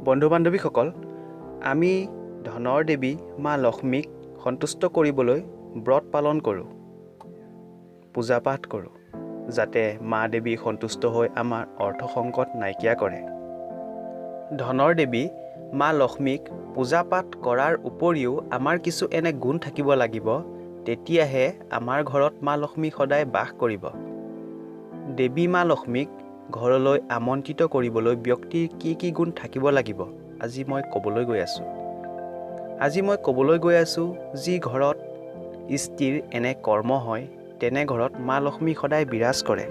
বন্ধু বান্ধৱীসকল, আমি ধনৰ দেৱী মা লক্ষ্মীক সন্তুষ্ট কৰিবলৈ ব্ৰত পালন কৰোঁ, পূজা পাঠ কৰোঁ, যাতে মা দেৱী সন্তুষ্ট হৈ আমাৰ অৰ্থ সংকট নাইকিয়া কৰে। ধনৰ দেৱী মা লক্ষ্মীক পূজা পাঠ কৰাৰ উপৰিও আমাৰ কিছু এনে গুণ থাকিব লাগিব, তেতিয়াহে আমাৰ ঘৰত মা লক্ষ্মী সদায় বাস কৰিব। দেৱী মা লক্ষ্মীক ঘৰলৈ আমন্ত্ৰিত কৰিবলৈ ব্যক্তিৰ কি কি গুণ থাকিব লাগিব, আজি মই ক'বলৈ গৈ আছোঁ। যি ঘৰত স্ত্ৰীৰ এনে কৰ্ম হয়, তেনে ঘৰত মা লক্ষ্মী সদায় বিৰাজ কৰে।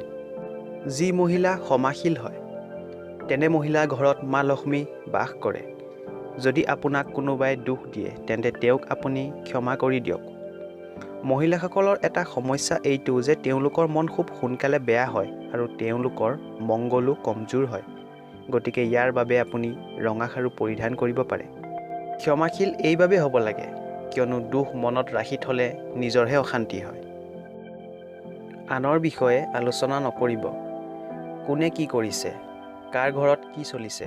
যি মহিলা ক্ষমাশীল হয়, তেনে মহিলাৰ ঘৰত মা লক্ষ্মী বাস কৰে। যদি আপোনাক কোনোবাই দুখ দিয়ে, তেন্তে তেওঁক আপুনি ক্ষমা কৰি দিয়ক। মহিলাসকলৰ এটা সমস্যা এইটো যে তেওঁলোকৰ মন খুব সোনকালে বেয়া হয় আৰু তেওঁলোকৰ মংগলো কমজোৰ হয়। গতিকে ইয়াৰ বাবে আপুনি ৰঙা খাৰু পৰিধান কৰিব পাৰে। ক্ষমাশীল এইবাবে হ'ব লাগে, কিয়নো দুখ মনত ৰাখি থ'লে নিজৰহে অশান্তি হয়। আনৰ বিষয়ে আলোচনা নকৰিব। কোনে কি কৰিছে, কাৰ ঘৰত কি চলিছে,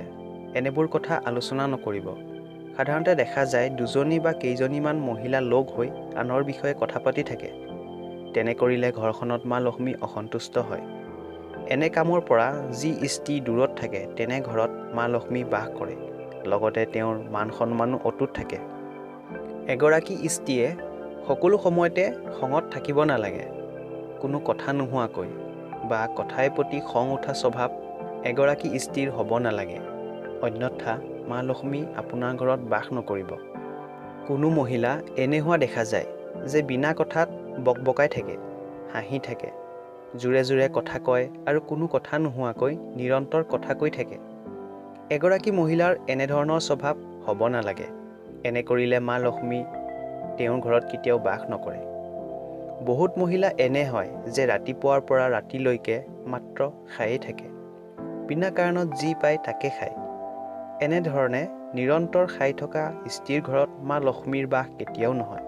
এনেবোৰ কথা আলোচনা নকৰিব। সাধাৰণতে দেখা যায় দুজনী বা কেইজনীমান মহিলা লগ হৈ আনৰ বিষয়ে কথা পাতি থাকে। তেনে কৰিলে ঘৰখনত মা লক্ষ্মী অসন্তুষ্ট হয়। এনে কামৰ পৰা যি স্ত্ৰী দূৰত থাকে, তেনে ঘৰত মা লক্ষ্মী বাস কৰে, লগতে তেওঁৰ মান সন্মানো অটুট থাকে। এগৰাকী স্ত্ৰীয়ে সকলো সময়তে খঙত থাকিব নালাগে। কোনো কথা নোহোৱাকৈ বা কথাই প্ৰতি খং উঠা স্বভাৱ এগৰাকী স্ত্ৰীৰ হ'ব নালাগে, অন্যথা মা লক্ষ্মী আপোনাৰ ঘৰত বাস নকৰিব। কোনো মহিলা এনে হোৱা দেখা যায় যে বিনা কথাত বকবকাই থাকে, হাঁহি থাকে, জোৰে জোৰে কথা কয় আৰু কোনো কথা নোহোৱাকৈ নিৰন্তৰ কথা কৈ থাকে। এগৰাকী মহিলাৰ এনেধৰণৰ স্বভাৱ হ'ব নালাগে। এনে কৰিলে মা লক্ষ্মী তেওঁৰ ঘৰত কেতিয়াও বাস নকৰে। বহুত মহিলা এনে হয় যে ৰাতিপুৱাৰ পৰা ৰাতিলৈকে মাত্ৰ খায়েই থাকে, বিনা কাৰণত যি পায় তাকে খায়। এনেধৰণে নিৰন্তৰ খাই থকা স্ত্ৰীৰ ঘৰত মা লক্ষ্মীৰ বাস কেতিয়াও নহয়।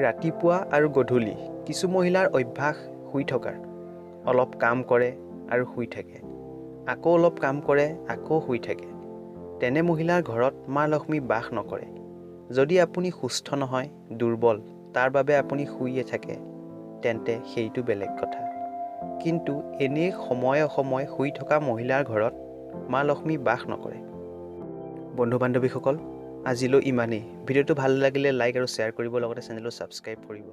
ৰাতিপুৱা আৰু গধূলি কিছু মহিলাৰ অভ্যাস শুই থকাৰ। অলপ কাম কৰে আৰু শুই থাকে, আকৌ অলপ কাম কৰে, আকৌ শুই থাকে। তেনে মহিলাৰ ঘৰত মা লক্ষ্মী বাস নকৰে। যদি আপুনি সুস্থ নহয়, দুৰ্বল, তাৰ বাবে আপুনি শুইয়ে থাকে, তেন্তে সেইটো বেলেগ কথা। কিন্তু এনেই সময়ে অসময়ে শুই থকা মহিলাৰ ঘৰত মা লক্ষ্মী বাস নকৰে। বন্ধু বান্ধৱীসকল, আজিলৈ ইমানেই। ভিডিঅ'টো ভাল লাগিলে লাইক আৰু শ্বেয়াৰ কৰিব, লগতে চেনেলটো ছাবস্ক্ৰাইব কৰিব।